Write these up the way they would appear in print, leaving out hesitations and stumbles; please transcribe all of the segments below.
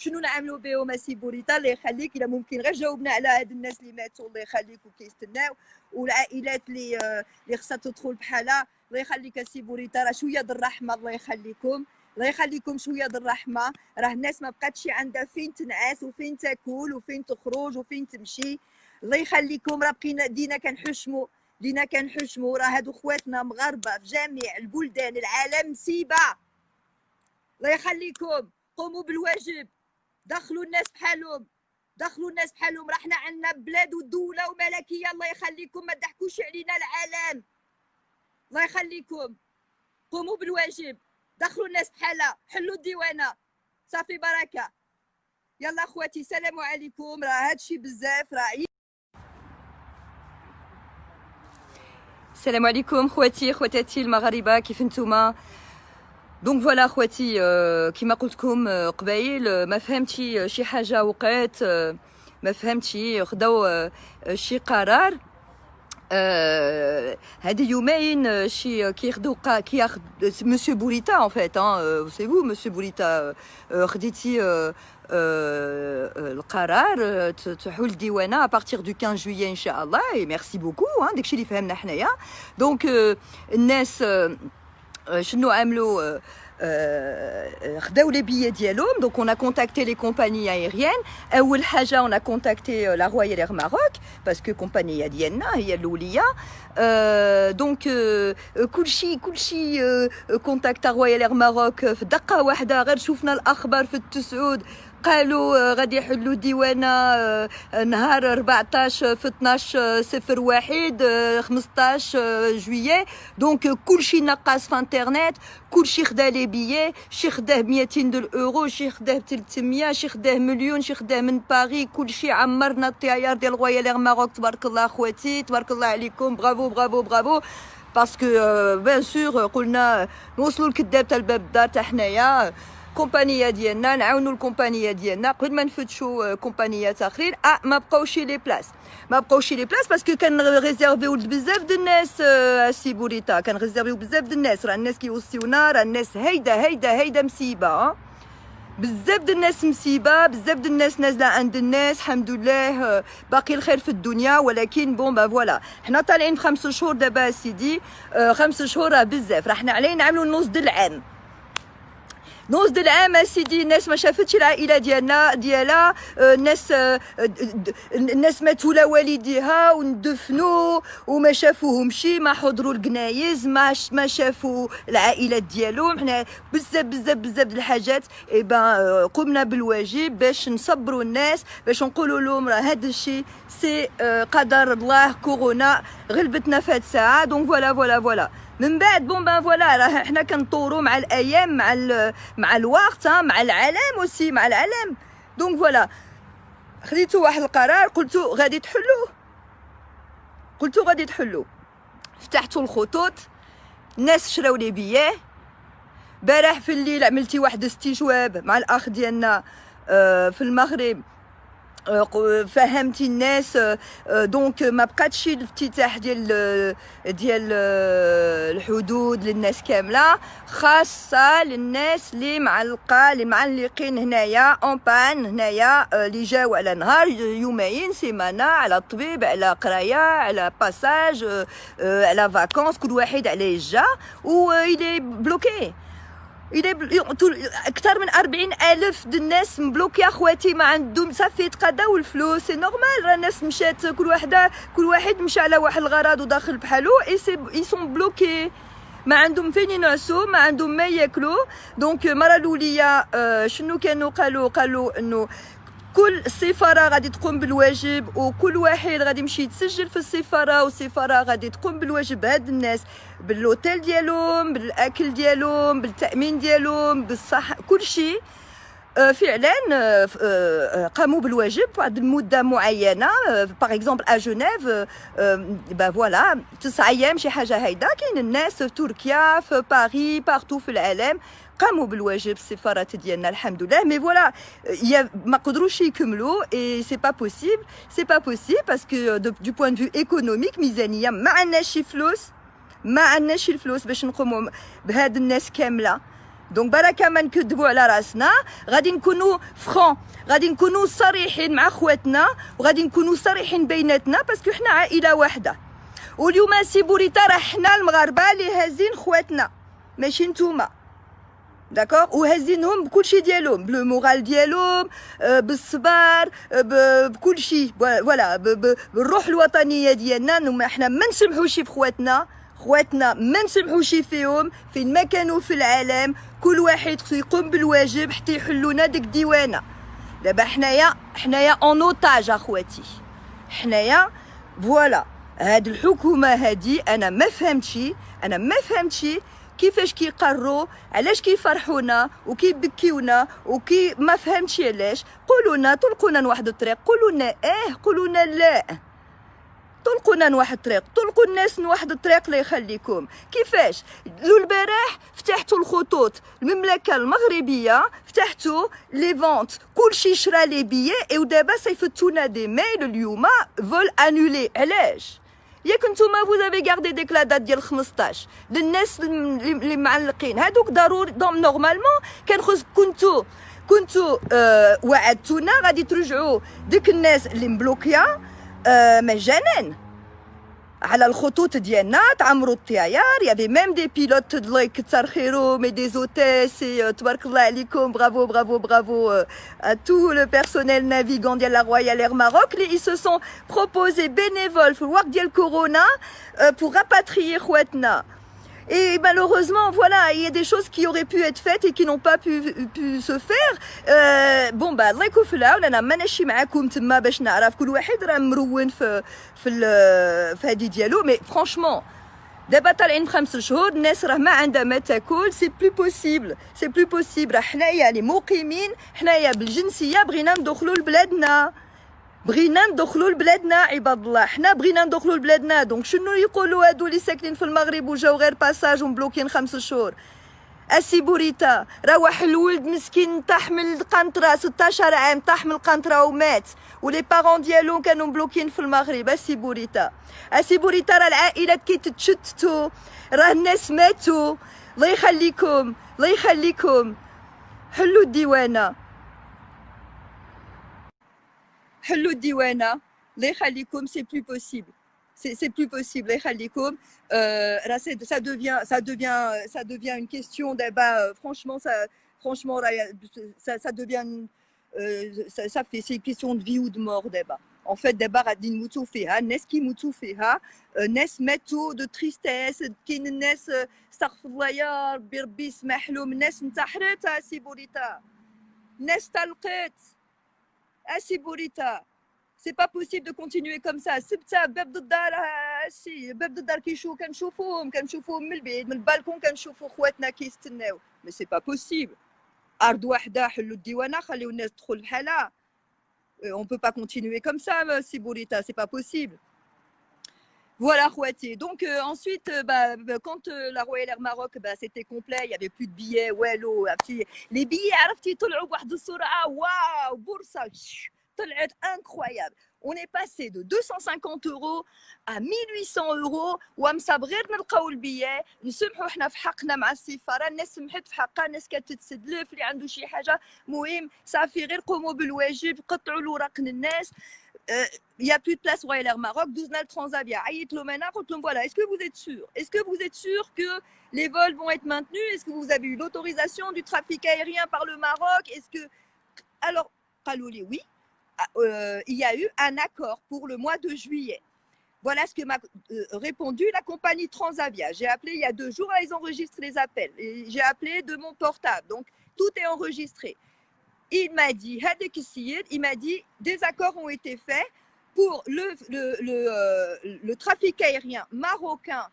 شنو نعملوا بهم اسي بوريتا الله يخليك. الا ممكن غير جاوبنا على هاد الناس اللي ماتوا الله يخليك وكيستناو، والعائلات اللي خصها تدخل بحالها الله يخليك اسي بوريتا. راه شويه د الرحمه الله يخليكم، الله يخليكم شويه د الرحمه. راه الناس ما بقاتش عندها فين تنعس وفين تاكل وفين تخرج وفين تمشي. الله يخليكم راه بقينا دينا كنحشموا راه هادو خواتنا مغاربه في جميع البلدان العالم مصيبه. الله يخليكم قوموا بالواجب، دخلوا الناس بحالهم راه حنا عندنا بلاد ودوله وملكيه. الله يخليكم ما تضحكوش علينا العالم. الله يخليكم قوموا بالواجب، دخلوا الناس بحالها، حلوا الديوانه صافي بركه. يلا اخواتي السلام عليكم. راه هادشي بزاف راه. السلام عليكم خواتي خواتاتي المغاربه، كيف نتوما؟ دونك فوالا خواتي، كيما قلت لكم قبايل ما فهمتش شي حاجه وقعت، ما فهمتش خداو شي قرار هادي يومين شي كياخد مسيو بوريتا ان فيت سي فو مسيو بوريتا خديتي القرار تحول الديوانه ابارتيغ دو 15 جويي ان شاء الله. اي ميرسي بوكو، داكشي اللي فهمنا حنايا. دونك الناس شنو عملوا؟ خداو لي بيي ديالهم. دونك اون ا كونتاكتي لي كومباني ايريان. اول حاجه اون ا كونتاكتي لا رويال اير ماروك باسكو كومبانيه ديالنا هي الاوليه. دونك كلشي كونتاكتا رويال اير ماروك في دقه واحده. غير شفنا الاخبار في التسعود قالوا غادي يحلوا ديوانه نهار 14 في 12/01 15 جويي. دونك كلشي نقص في انترنت، كلشي خدا لي بيي، شي خداه 200 اورو، شي خداه 300، شي خداه مليون، شي خداه من باري. كلشي عمرنا الطيار ديال رويال اير ماروك. تبارك الله خواتي، تبارك الله عليكم، برافو برافو برافو. باسكو بيان سور قلنا نوصلوا الكذاب تاع الباب الدار تاع حنايا كومبانيه ديالنا، نعاونوا الكومبانيه ديالنا قبل ما نفتشوا كومبانيات اخرين. ما بقاوش لي بلاص، باسكو كان ريزيرفيو بزاف د الناس. سي بوريتا كان ريزيرفيو بزاف د الناس. راه الناس كيوصيونا، راه الناس هيدا مصيبه. بزاف د الناس مصيبه، بزاف د الناس نازله عند الناس. الحمد لله باقي الخير في الدنيا، ولكن بون فوالا حنا طالعين في 5 شهور دابا سيدي. 5 شهور راه بزاف. راه حنا علينا نعملوا نص د العام. نص د العام سيدي. الناس ما شافتش العائله ديالها. الناس ماتوا لا والديها وندفنوا وما شافوهمش، ما حضروا الجنايز، ما شافوا العائلات ديالهم. حنا بزاف د الحاجات. اي بان قمنا بالواجب باش نصبروا الناس، باش نقولوا لهم راه هذا الشيء سي قدر الله، كورونا غلبتنا في هذه الساعه. دونك فوالا من بعد بون فوالا راه حنا كنطوروا مع الايام، مع الوقت، مع العالم اوسي، مع العالم. دونك فوالا خديتو واحد القرار، قلتو غادي تحلو. فتحتوا الخطوط، الناس شراو لي بياه. بارح في الليل عملتي واحد استجواب مع الاخ ديالنا في المغرب، فهمتي الناس. دونك ما بقاتش الافتتاح ديال الحدود للناس كامله، خاصه للناس اللي معلقه، اللي معلقين هنايا اون بان هنايا، اللي جاو على نهار يومين سيمانه على الطبيب، على قرايه، على باساج، على فاكونس، كل واحد عليه جا ويلي بلوكي. اكثر من 40,000 د الناس مبلوكي اخواتي، ما عندهم صافي يتقداو الفلوس. سي نورمال، راه الناس مشات كل واحد مشى على واحد الغرض وداخل بحالو. اي سون بلوكي، ما عندهم فين ينعسوا، ما عندهم ما ياكلوا. دونك المره الاوليه شنو كانوا قالوا انه كل سفاره غادي تقوم بالواجب، وكل واحد غادي يمشي يتسجل في السفاره، والسفاره غادي تقوم بالواجب هاد الناس بالوتيل ديالهم، بالاكل ديالهم، بالتامين ديالهم، بالصحه، كل شيء. فعلا قاموا بالواجب واحد المده معينه. باغ اكزومبل ا جنيف فوالا 9 ايام شي حاجه هيدا. كاين الناس في تركيا، في باريس، بارتو في العالم قاموا بالواجب السفارات ديالنا الحمد لله. مي فوالا ما قدروش يكملوا. اي سي با بوسيبل باسكو دو بوين دو ايكونوميك ميزانيه ما عندناش الفلوس باش نقوموا بهاد الناس كامله. دونك بركه ما نكذبوا على راسنا، غادي نكونوا فرون، غادي نكونوا صريحين مع خواتنا وغادي نكونوا صريحين بيناتنا، باسكو حنا عائله واحده. واليوم سي بوريتا راه حنا المغاربه اللي هازين خواتنا ماشي نتوما، داكوغ، وهازينهم بكلشي ديالهم، بالمورال ديالهم، بالصبر، بكلشي، فوالا، بالروح الوطنيه ديالنا. حنا ما نسمحوش في خواتنا ما نسمحوش فيهم فين ما كانوا في العالم. كل واحد خصو يقوم بالواجب حتى يحلونا ديك الديوانه. دابا حنايا اون اوتاج اخواتي، حنايا فوالا. هاد الحكومه هادي انا ما فهمتش كيفاش كيقرروا، علاش كيفرحونا وكيبكيونا ما فهمتش علاش. قولونا، طلقونا لواحد الطريق، قولونا قولونا لا، طلقونا لواحد الطريق، طلقوا الناس لواحد الطريق اللي يخليكم. كيفاش؟ البارح فتحتوا الخطوط المملكه المغربيه، فتحتوا لي فونت، كلشي شرا لي بيي، ودابا صيفطونا دي ميل اليوم فول انولي. علاش؟ ياك نتوما vous avez gardé ديك لا دات ديال 15 للناس اللي معلقين هادوك ضروري. دونك نورمالمون كان خص كنتو وعدتونا غادي ترجعوا ديك الناس اللي مبلوكيه مجانا على الخطوط ديالنا، تعمروا الطيار. يافي ميم دي بيلوت الله يكثر خيرهم، دي زوتيس، تبارك الله عليكم، برافو برافو برافو à tout le personnel navigant ديال لا رويال اير ماروك اللي se sont proposés bénévoles في الوقت ديال كورونا pour rapatrier خواتنا. Et malheureusement, voilà, il y a des choses qui auraient pu être faites et qui n'ont pas pu se faire. Bon, bah, الله يكون في العون. أنا مانيش معاكم تما باش نعرف كل واحد راه مرون في هادي ديالو. مي فرانشمون دابا طالعين ب5 شهور، الناس راه ما عندها ما تاكل. سي بلو بوسيبل. راه حنايا اللي مقيمين، حنايا بالجنسيه بغينا ندخلوا لبلادنا، عباد الله. حنا بغينا ندخلوا لبلادنا. دونك شنو يقولوا هادو اللي ساكنين في المغرب وجاو غير باساج ومبلوكين 5 شهور؟ اسي بوريتا راه واحد الولد مسكين طاح من القنطره، 16 عام طاح من القنطره ومات، ولي بارون ديالو كانوا مبلوكين في المغرب. اسي بوريتا راه العائلات كيتشتتوا، راه الناس ماتوا. الله يخليكم حلوا الديوانه، الله يخليكم. سي بلو بوسيبل، الله يخليكم. Ça devient une question débat. Franchement, ça devient c'est une question de vie ou de mort débat. En fait, débat غادي نموتوا فيها، الناس كيموتوا فيها، ناس ماتوا دو تريستيس. كاين الناس استغفر الله يا ربي، ربي يسمح لهم، الناس انتحرت. سي بوريتا الناس طلقت. اسي بوريتا سي با بوسيبل دو كونتينيوي كوم سا. سبتها باب الدار، باب الدار كنشوفوهم من البعيد، من البالكون كنشوفوا خواتنا كيستناو. مي سي با بوسيبل. ارض واحده، حلوا الديوانه، خليو الناس تدخل بحالها. اون بو با كونتينيوي كوم سا سي بوريتا، سي با بوسيبل. Voilà, Khouati. Donc ensuite, quand la Royal Air Maroc, c'était complet, il n'y avait plus de billets. Ouais, les billets, عرفتي طلعوا بواحد السرعة، واو، بورصة طلعت incroyable. On est passé de 250 € à 1800 €. ومصاب غير نلقاو البيي، نسمحوا حنا في حقنا مع السفارة، الناس سمحت في حقها، الناس كتتسدلف اللي عنده شي حاجة. مهم صافي غير قوموا بالواجب، قطعوا الوراق للناس. Il n'y a plus de place Royal Air Maroc. دوزنا لترانزافيا، عيط لهم انا قلت لهم voilà, est-ce que vous êtes sûr que les vols vont être maintenus? Est-ce que vous avez eu l'autorisation du trafic aérien par le Maroc? Est-ce que alors قالوا لي oui, il y a eu un accord pour le mois de juillet. Voilà ce que m'a répondu la compagnie Transavia. J'ai appelé il y a 2 jours, ils enregistrent les appels. Et j'ai appelé de mon portable, donc tout est enregistré. Il m'a dit, des accords ont été faits pour le trafic aérien marocain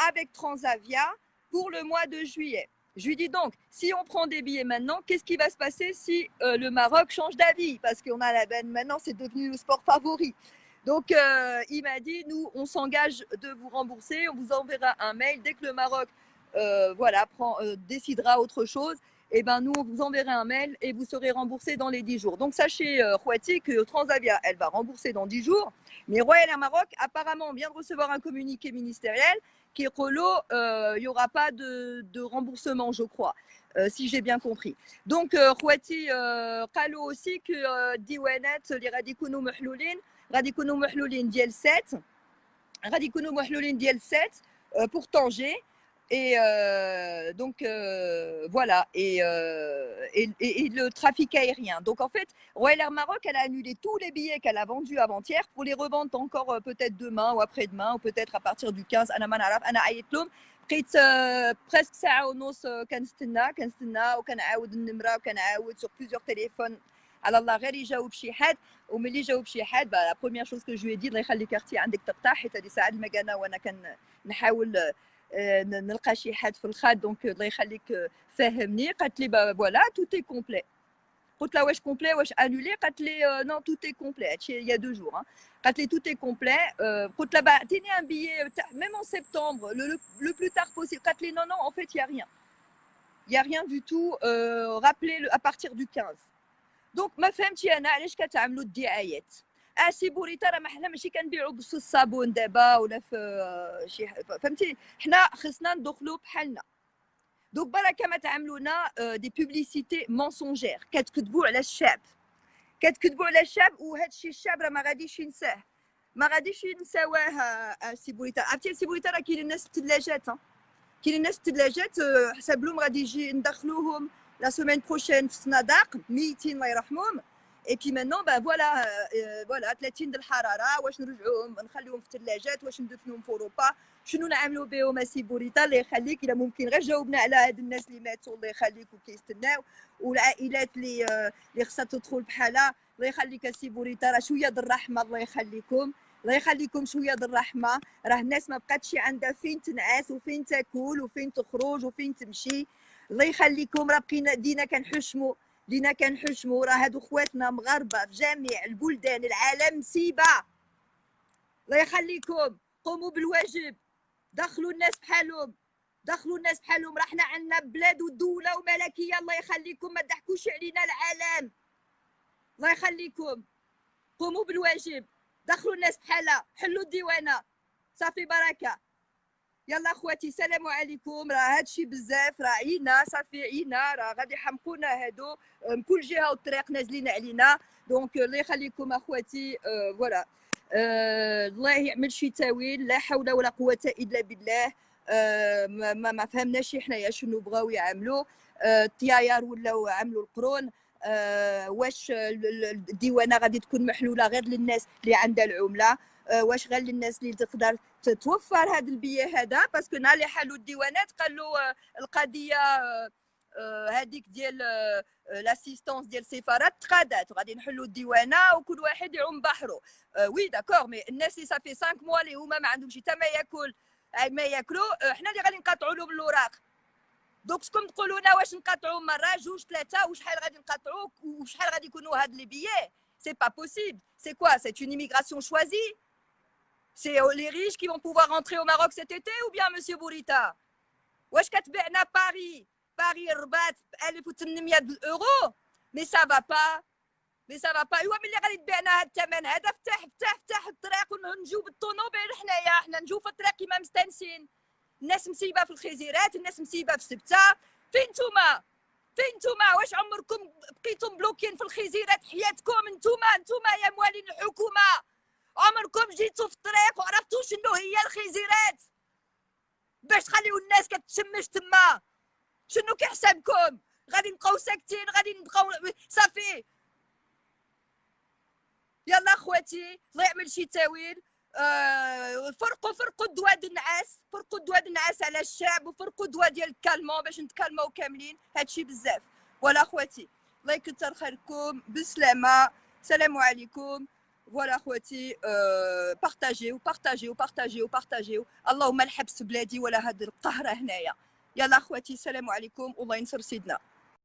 avec Transavia pour le mois de juillet. Je lui dis donc, si on prend des billets maintenant, qu'est-ce qui va se passer si le Maroc change d'avis? Parce qu'on a maintenant, c'est devenu le sport favori. Donc, il m'a dit, nous, on s'engage de vous rembourser, on vous enverra un mail dès que le Maroc décidera autre chose. et ben nous on vous enverra un mail et vous serez remboursé dans les 10 jours. Donc sachez Khouati que Transavia elle va rembourser dans 10 jours, mais Royal Air Maroc apparemment on vient de recevoir un communiqué ministériel qui est relo, il y aura pas de remboursement je crois. Si j'ai bien compris. Donc Khouati قالوا aussi que الديوانات اللي غادي يكونوا محلولين ديال 7 غادي يكونوا محلولين ديال 7 pour Tanger. Et donc voilà, et le trafic aérien. Donc en fait, Royal Air Maroc, elle a annulé tous les billets qu'elle a vendus avant-hier pour les revendre encore peut-être demain ou après-demain ou peut-être à partir du 15. أنا ما نعرف، أنا عيطت لهم بقيت presque ساعة ونص كنستنى وكنعاود النمرة وكنعاود sur plusieurs téléphones. على الله غير يجاوب شي حد، وملي جاوب شي حد لا بروميير شوز كو جو دي الله يخلي كارتي عندك تقطع، حيت هذه ساعه المكانه وانا كنحاول نلقى شي حد في الخاد. دونك الله يخليك فهمني. قالت لي فوالا توتي كومبلي. قلت لها واش كومبلي واش انولي؟ قالت لي نو توتي كومبلي. هادشي يا 2 جور. قالت لي توتي كومبلي. قلت لها اعطيني ان بيي ميم ان سبتمبر لو بلو تار بوسيبل. قالت لي نو نو en fait il y a rien du tout. Rappelez à partir du 15. دونك ما فهمتش انا علاش كتعملوا الدعايات. سي بوريتا راه ما حنا ماشي كنبيعوا بس الصابون دابا ولا في شي فهمتي، حنا خصنا ندخلوا بحالنا. دونك بركه ما تعملونا دي بوبليسيتي مونسونجير، كتكذبوا على الشعب، وهذا الشيء الشعب راه ما غاديش ينساه، ما غاديش ينساوه. سي بوريتا عرفتي سي بوريتا راه كاين الناس في الثلاجات، كاين الناس في الثلاجات حسب لهم غادي يجي ندخلوهم لا سيمين بروشين في الصنادق ميتين الله يرحمهم. اي بي مانون فوالا 30 د الحراره، واش نرجعوهم نخليوهم في الثلاجات، واش ندفنوهم في اوروبا، شنو نعملوا بهم؟ سي بوريتا الله يخليك الا ممكن غير جاوبنا على هاد الناس اللي ماتوا الله يخليك وكيستناو، والعائلات اللي خصها تدخل بحالها الله يخليك سي بوريتا. راه شويه د الرحمه الله يخليكم، الله يخليكم شويه د الرحمه. راه الناس ما بقاتش عندها فين تنعس وفين تاكل وفين تخرج وفين تمشي. الله يخليكم راه بقينا دينا كنحشموا راه هادو خواتنا مغاربه في جميع البلدان العالم مصيبه. الله يخليكم قوموا بالواجب، دخلوا الناس بحالهم، راه حنا عندنا بلاد ودوله وملكيه. الله يخليكم ما تضحكوش علينا العالم. الله يخليكم قوموا بالواجب، دخلوا الناس بحالها، حلوا الديوانه صافي بركه. يلا خواتي السلام عليكم. راه هادشي بزاف، راه عينا صافي عينا، راه غادي يحمقونا هادو من كل جهه والطريق نازلين علينا. دونك الله يخليكم اخواتي. فوالا الله يعمل شي تاويل، لا حول ولا قوه الا بالله. ما فهمناش حنايا شنو بغاو يعملوا. الطياير ولاو عملوا القرون. واش الديوانه غادي تكون محلوله غير للناس اللي عندها العمله؟ واش غير للناس اللي تقدر تتوفر هذا البيه هذا؟ باسكو نهار اللي حلوا الديوانات قالوا القضيه هذيك ديال لاسيستونس ديال السفارات تقادات، غادي نحلوا الديوانه وكل واحد يعوم بحره. وي داكور، مي الناس اللي صافي 5 موا اللي هما ما عندهمش حتى ما ياكلوا، حنا اللي غادي نقطعوا لهم الاوراق. دونك شكون تقولوا لنا واش نقطعوا مره 2 3 وشحال غادي نقطعوا وشحال غادي يكونوا هاد لي بيي؟ سي با بوسيبل. سي كوا؟ سي اون immigration choisie. C'est les riches qui vont pouvoir rentrer au Maroc cet été ou bien monsieur Bourita? واش كتبيعنا باري الرباط ب 1800 اورو؟ مي سا با با، ايوا ملي غادي تبيعنا هذا الثمن هذا فتح الطريق ونجيو بالطونوبيل. حنا نجيو في الطريق كيما مستانسين. الناس مسيبه في الخزيرات، الناس مسيبه في سبته. فين نتوما؟ واش عمركم بقيتم بلوكين في الخزيرات؟ حياتكم نتوما يا موالين الحكومه عمركم جيتوا في الطريق وعرفتوا شنو هي الخزيرات باش تخليو الناس كتشمش تما؟ شنو كيحسابكم؟ غادي نبقاو ساكتين؟ غادي نبقاو صافي؟ يلا خواتي الله يعمل شي تاويل. فرقوا الدواء د النعاس، على الشعب، وفرقوا الدواء ديال الكالمون باش نتكلموا كاملين. هادشي بزاف. ولا خواتي الله يكثر خيركم، بالسلامه، السلام عليكم. فوالا خواتي بارطاجيو. اللهم الحبس بلادي ولا هاد القهر هنايا. يلا خواتي السلام عليكم، والله ينصر سيدنا.